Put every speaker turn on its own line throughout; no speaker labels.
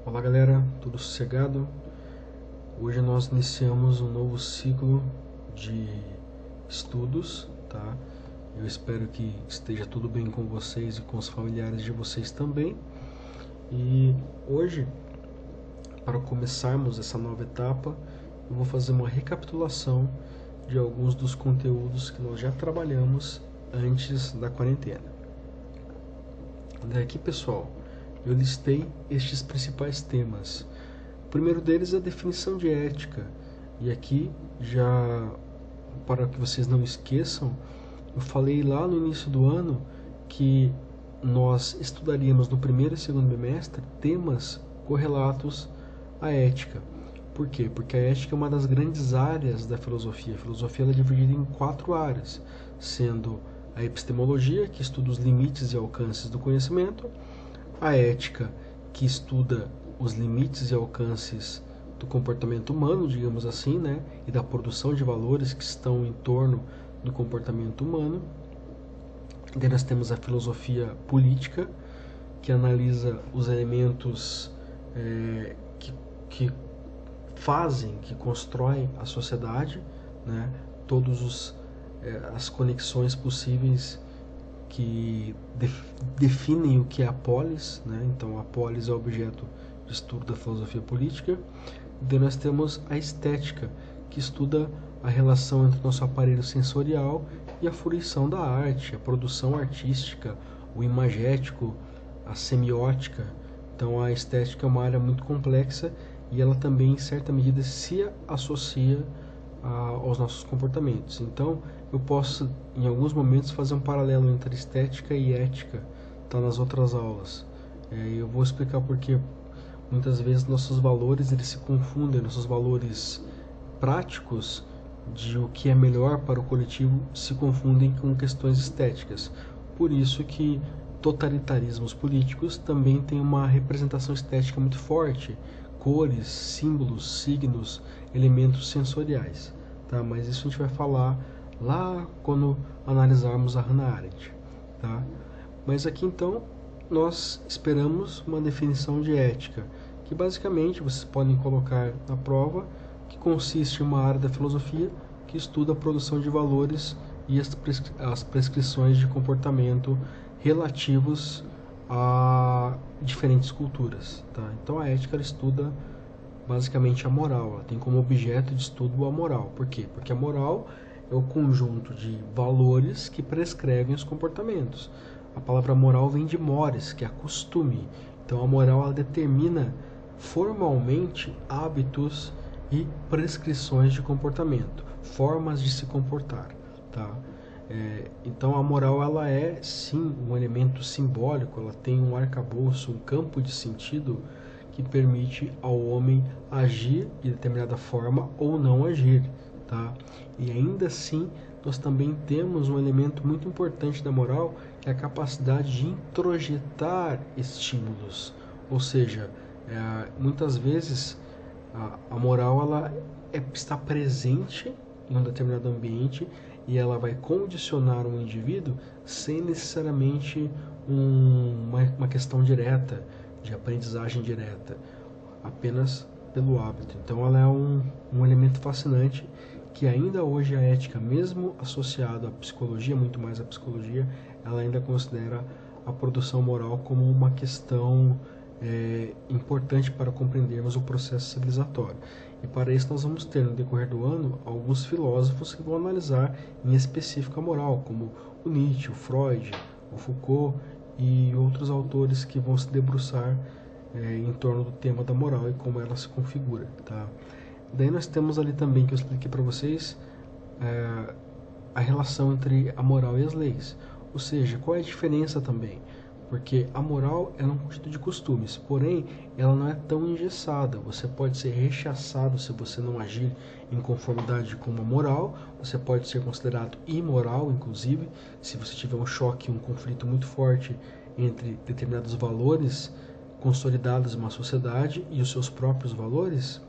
Olá galera, tudo sossegado? Hoje nós iniciamos um novo ciclo de estudos, tá? Eu espero que esteja tudo bem com vocês e com os familiares de vocês também. E hoje, para começarmos essa nova etapa, eu vou fazer uma recapitulação de alguns dos conteúdos que nós já trabalhamos antes da quarentena. Daqui, pessoal, eu listei estes principais temas. O primeiro deles é a definição de ética. E aqui, já para que vocês não esqueçam, eu falei lá no início do ano que nós estudaríamos no primeiro e segundo bimestre temas correlatos à ética. Por quê? Porque a ética é uma das grandes áreas da filosofia. A filosofia é dividida em 4 áreas, sendo a epistemologia, que estuda os limites e alcances do conhecimento, a ética, que estuda os limites e alcances do comportamento humano, digamos assim, né, e da produção de valores que estão em torno do comportamento humano. Daí nós temos a filosofia política, que analisa os elementos que fazem, que constroem a sociedade, né, todos as conexões possíveis que definem o que é a polis, né? Então a polis é o objeto de estudo da filosofia política. Daí nós temos a estética, que estuda a relação entre o nosso aparelho sensorial e a fruição da arte, a produção artística, o imagético, a semiótica. Então a estética é uma área muito complexa e ela também, em certa medida, se associa aos nossos comportamentos. Então, eu posso, em alguns momentos, fazer um paralelo entre estética e ética, tá nas outras aulas. Eu vou explicar porque muitas vezes nossos valores eles se confundem, nossos valores práticos de o que é melhor para o coletivo se confundem com questões estéticas. Por isso que totalitarismos políticos também têm uma representação estética muito forte, cores, símbolos, signos, elementos sensoriais, tá? Mas isso a gente vai falar lá quando analisarmos a Hannah Arendt, tá? Mas aqui então nós esperamos uma definição de ética, que basicamente vocês podem colocar na prova, que consiste em uma área da filosofia que estuda a produção de valores e as prescrições de comportamento relativos a diferentes culturas, tá? Então a ética ela estuda basicamente a moral, ela tem como objeto de estudo a moral. Por quê? Porque a moral é o conjunto de valores que prescrevem os comportamentos. A palavra moral vem de mores, que é costume. Então a moral ela determina formalmente hábitos e prescrições de comportamento, formas de se comportar, tá? Então a moral ela é sim um elemento simbólico, ela tem um arcabouço, um campo de sentido que permite ao homem agir de determinada forma ou não agir, tá? E ainda assim nós também temos um elemento muito importante da moral, que é a capacidade de introjetar estímulos, ou seja, muitas vezes a moral ela está presente em um determinado ambiente e ela vai condicionar um indivíduo sem necessariamente uma questão direta, de aprendizagem direta, apenas pelo hábito. Então ela é um elemento fascinante que ainda hoje a ética, mesmo associada à psicologia, muito mais à psicologia, ela ainda considera a produção moral como uma questão importante para compreendermos o processo civilizatório. E para isso nós vamos ter no decorrer do ano alguns filósofos que vão analisar em específico a moral, como o Nietzsche, o Freud, o Foucault e outros autores que vão se debruçar em torno do tema da moral e como ela se configura, tá? Daí nós temos ali também, que eu expliquei para vocês, a relação entre a moral e as leis. Ou seja, qual é a diferença também? Porque a moral é um conjunto de costumes, porém ela não é tão engessada. Você pode ser rechaçado se você não agir em conformidade com uma moral, você pode ser considerado imoral, inclusive, se você tiver um choque, um conflito muito forte entre determinados valores consolidados em uma sociedade e os seus próprios valores.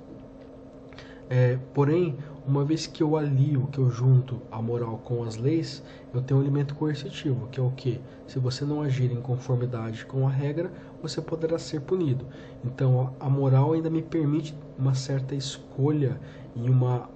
Porém, uma vez que eu alio, que eu junto a moral com as leis, eu tenho um elemento coercitivo, que é o quê? Se você não agir em conformidade com a regra, você poderá ser punido. Então a moral ainda me permite uma certa escolha e uma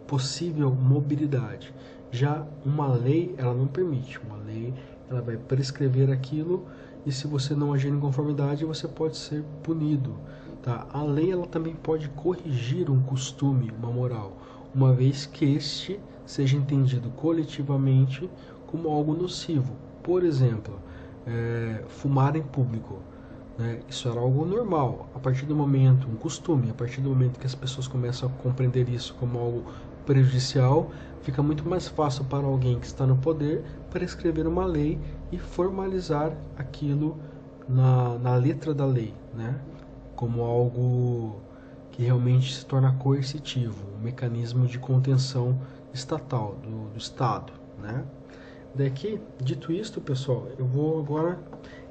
possível mobilidade. Já uma lei, ela não permite. Uma lei, ela vai prescrever aquilo e se você não agir em conformidade, você pode ser punido. Tá? A lei, ela também pode corrigir um costume, uma moral, uma vez que este seja entendido coletivamente como algo nocivo. Por exemplo, fumar em público. Né? Isso era algo normal. A partir do momento, um costume, a partir do momento que as pessoas começam a compreender isso como algo prejudicial, fica muito mais fácil para alguém que está no poder prescrever uma lei e formalizar aquilo na letra da lei, né? Como algo que realmente se torna coercitivo, um mecanismo de contenção estatal, do Estado, né? Daqui, dito isto, pessoal, eu vou agora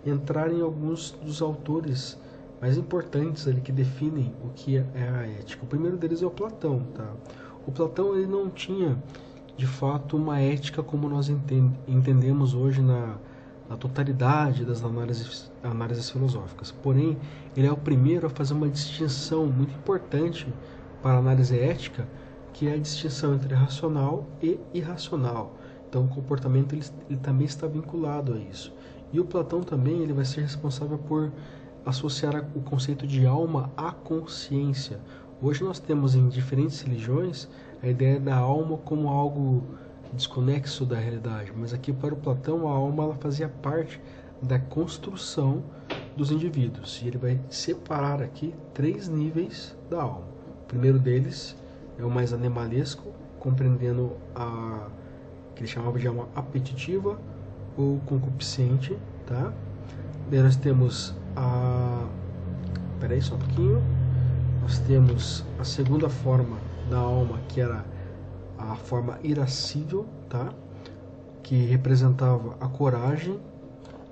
entrar em alguns dos autores mais importantes ali que definem o que é a ética. O primeiro deles é o Platão, tá? O Platão, ele não tinha de fato uma ética como nós entendemos hoje na totalidade das análises filosóficas. Porém, ele é o primeiro a fazer uma distinção muito importante para a análise ética, que é a distinção entre racional e irracional. Então, o comportamento ele também está vinculado a isso. E o Platão também ele vai ser responsável por associar o conceito de alma à consciência. Hoje nós temos em diferentes religiões a ideia da alma como algo desconexo da realidade, mas aqui para o Platão a alma ela fazia parte da construção dos indivíduos e ele vai separar aqui 3 níveis da alma. O primeiro deles é o mais animalesco, compreendendo a que ele chamava de alma apetitiva ou concupiscente, tá? Daí nós temos só um pouquinho. Nós temos a segunda forma da alma, que era a forma irascível, tá? Que representava a coragem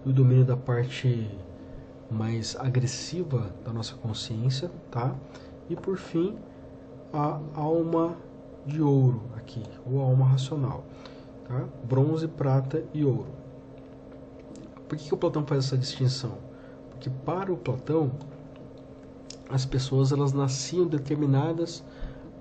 e o domínio da parte mais agressiva da nossa consciência, tá? E por fim, a alma de ouro aqui, ou alma racional, tá? Bronze, prata e ouro. Por que o Platão faz essa distinção? Porque para o Platão as pessoas elas nasciam determinadas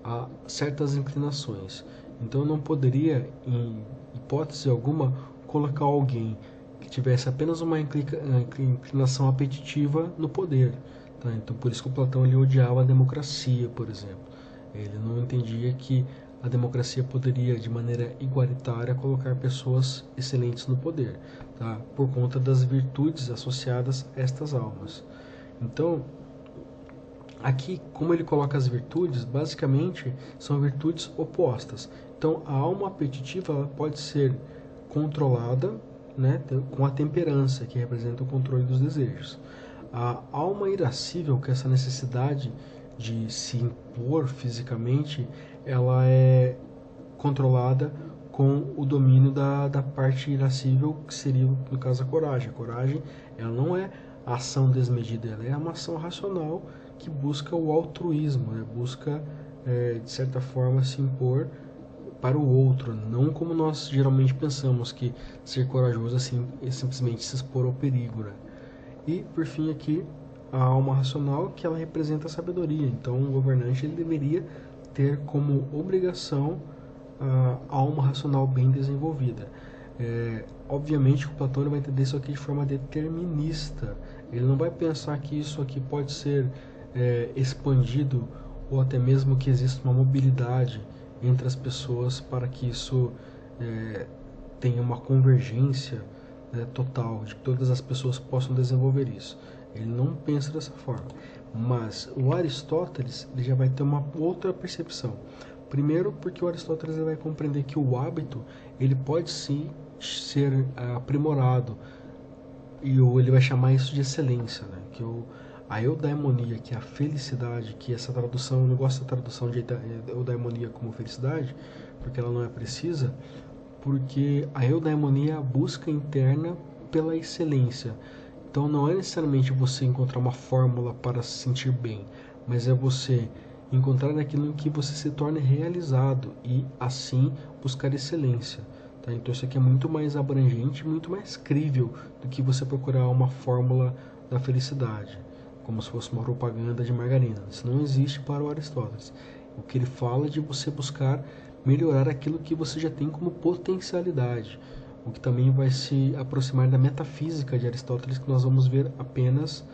a certas inclinações. Então eu não poderia, em hipótese alguma, colocar alguém que tivesse apenas uma inclinação apetitiva no poder. Tá? Então por isso que o Platão ele odiava a democracia, por exemplo. Ele não entendia que a democracia poderia, de maneira igualitária, colocar pessoas excelentes no poder, tá? Por conta das virtudes associadas a estas almas. Então, aqui, como ele coloca as virtudes, basicamente são virtudes opostas. Então, a alma apetitiva ela pode ser controlada, né, com a temperança, que representa o controle dos desejos. A alma irascível, que é essa necessidade de se impor fisicamente, ela é controlada com o domínio da parte irascível, que seria, no caso, a coragem. A coragem ela não é a ação desmedida, ela é uma ação racional que busca o altruísmo, né? Busca, de certa forma, se impor para o outro, não como nós geralmente pensamos que ser corajoso assim, é simplesmente se expor ao perigo. Né? E, por fim, aqui, a alma racional, que ela representa a sabedoria. Então, o governante ele deveria ter como obrigação a alma racional bem desenvolvida. Obviamente, o Platão ele vai entender isso aqui de forma determinista. Ele não vai pensar que isso aqui pode ser expandido ou até mesmo que exista uma mobilidade entre as pessoas para que isso tenha uma convergência, né, total, de que todas as pessoas possam desenvolver isso. Ele não pensa dessa forma. Mas o Aristóteles ele já vai ter uma outra percepção. Primeiro, porque o Aristóteles ele vai compreender que o hábito ele pode sim ser aprimorado, e ele vai chamar isso de excelência, né? Que a eudaimonia, que é a felicidade, que essa tradução, eu não gosto da tradução de eudaimonia como felicidade, porque ela não é precisa, porque a eudaimonia é a busca interna pela excelência. Então não é necessariamente você encontrar uma fórmula para se sentir bem, mas é você encontrar aquilo em que você se torne realizado e assim buscar excelência. Tá? Então isso aqui é muito mais abrangente, muito mais crível do que você procurar uma fórmula da felicidade, como se fosse uma propaganda de margarina. Isso não existe para o Aristóteles. O que ele fala é de você buscar melhorar aquilo que você já tem como potencialidade, o que também vai se aproximar da metafísica de Aristóteles, que nós vamos ver apenas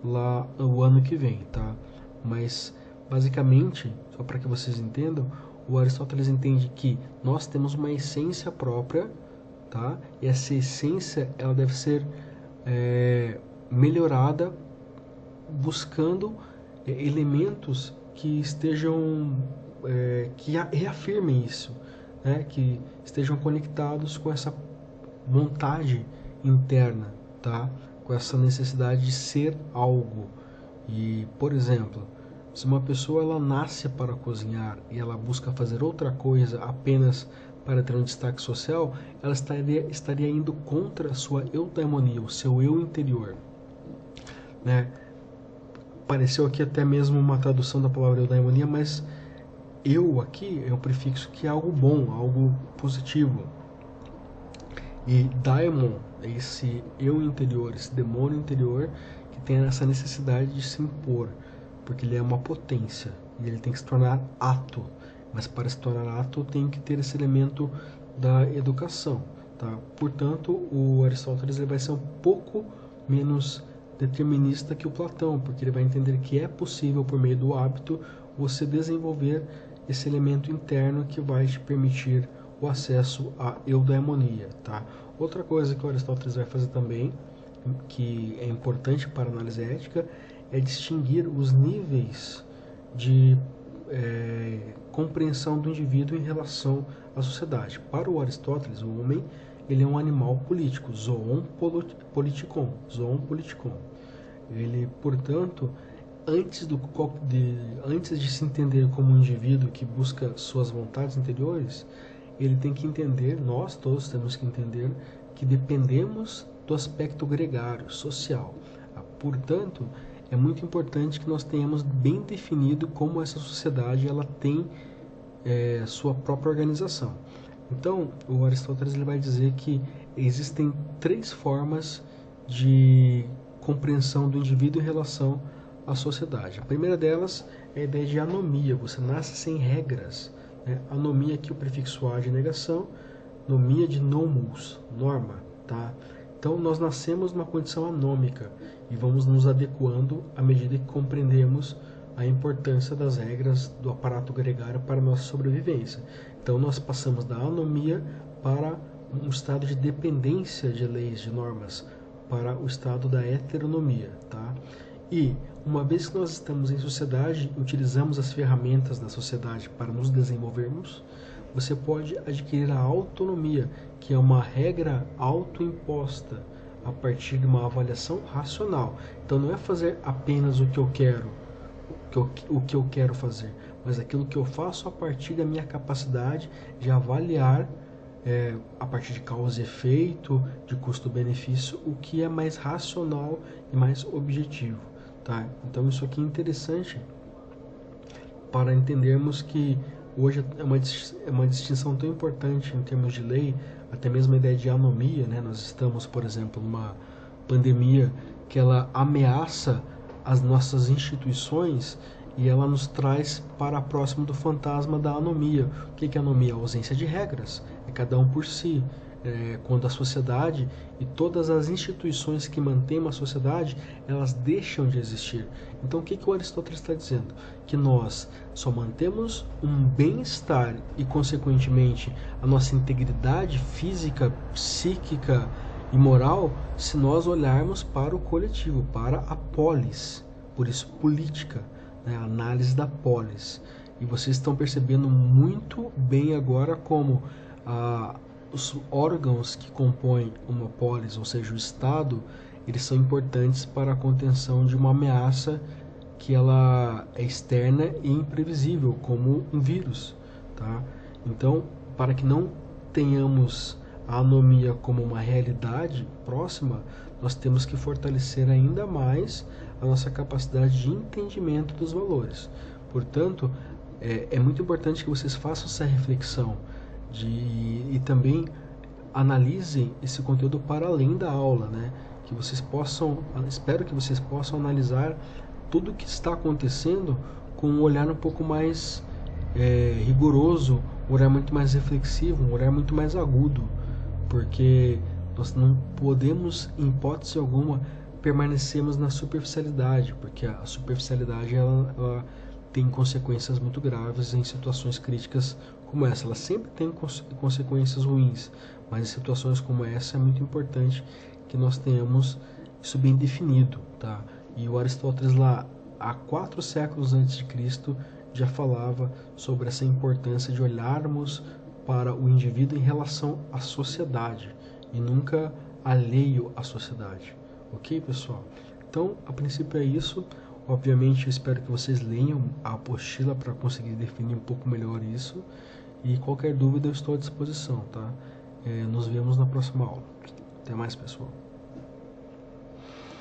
lá o ano que vem, tá? Mas basicamente, só para que vocês entendam, o Aristóteles entende que nós temos uma essência própria, tá? E essa essência ela deve ser melhorada buscando elementos que estejam que reafirmem isso, né? Que estejam conectados com essa vontade interna, tá? Com essa necessidade de ser algo. E, por exemplo, se uma pessoa ela nasce para cozinhar e ela busca fazer outra coisa apenas para ter um destaque social, ela estaria indo contra a sua eudaimonia, o seu eu interior, né? Apareceu aqui até mesmo uma tradução da palavra eudaimonia, mas eu aqui é um prefixo que é algo bom, algo positivo. E daimon é esse eu interior, esse demônio interior que tem essa necessidade de se impor, porque ele é uma potência e ele tem que se tornar ato. Mas para se tornar ato tem que ter esse elemento da educação, tá? Portanto, o Aristóteles ele vai ser um pouco menos determinista que o Platão, porque ele vai entender que é possível, por meio do hábito, você desenvolver esse elemento interno que vai te permitir o acesso à eudaimonia, tá? Outra coisa que o Aristóteles vai fazer também, que é importante para a análise ética, é distinguir os níveis de compreensão do indivíduo em relação à sociedade. Para o Aristóteles, o homem ele é um animal político, zoon politikon. Ele, portanto, antes de se entender como um indivíduo que busca suas vontades interiores, ele tem que entender, nós todos temos que entender, que dependemos do aspecto gregário, social. Portanto, é muito importante que nós tenhamos bem definido como essa sociedade ela tem sua própria organização. Então, o Aristóteles ele vai dizer que existem 3 formas de compreensão do indivíduo em relação à sociedade. A primeira delas é a ideia de anomia, você nasce sem regras. Anomia aqui o prefixo a de negação, nomia de nomos, norma, tá? Então nós nascemos numa condição anômica e vamos nos adequando à medida que compreendemos a importância das regras do aparato gregário para a nossa sobrevivência. Então nós passamos da anomia para um estado de dependência de leis, de normas, para o estado da heteronomia, tá? E uma vez que nós estamos em sociedade, utilizamos as ferramentas da sociedade para nos desenvolvermos, você pode adquirir a autonomia, que é uma regra autoimposta a partir de uma avaliação racional. Então não é fazer apenas o que eu quero, o que eu quero fazer, mas aquilo que eu faço a partir da minha capacidade de avaliar a partir de causa e efeito, de custo-benefício, o que é mais racional e mais objetivo. Tá? Então isso aqui é interessante para entendermos que hoje é uma distinção tão importante em termos de lei, até mesmo a ideia de anomia, né? Nós estamos, por exemplo, numa pandemia que ela ameaça as nossas instituições e ela nos traz para próximo do fantasma da anomia. O que é anomia? A ausência de regras, é cada um por si. Quando a sociedade e todas as instituições que mantêm uma sociedade, elas deixam de existir. Então o que o Aristóteles está dizendo? Que nós só mantemos um bem-estar e, consequentemente, a nossa integridade física, psíquica e moral se nós olharmos para o coletivo, para a polis. Por isso, política, né? A análise da polis. E vocês estão percebendo muito bem agora como os órgãos que compõem uma polis, ou seja, o Estado, eles são importantes para a contenção de uma ameaça que ela é externa e imprevisível, como um vírus, tá? Então, para que não tenhamos a anomia como uma realidade próxima, nós temos que fortalecer ainda mais a nossa capacidade de entendimento dos valores. Portanto, é muito importante que vocês façam essa reflexão e também analisem esse conteúdo para além da aula, né? Que vocês possam, espero que vocês possam analisar tudo o que está acontecendo com um olhar um pouco mais rigoroso, um olhar muito mais reflexivo, um olhar muito mais agudo, porque nós não podemos, em hipótese alguma, permanecermos na superficialidade, porque a superficialidade ela tem consequências muito graves em situações críticas como essa. Ela sempre tem consequências ruins, mas em situações como essa é muito importante que nós tenhamos isso bem definido, tá? E o Aristóteles lá, há 4 séculos antes de Cristo, já falava sobre essa importância de olharmos para o indivíduo em relação à sociedade e nunca alheio à sociedade. Ok, pessoal? Então, a princípio é isso. Obviamente, eu espero que vocês leiam a apostila para conseguir definir um pouco melhor isso. E qualquer dúvida eu estou à disposição, tá? Nos vemos na próxima aula. Até mais, pessoal.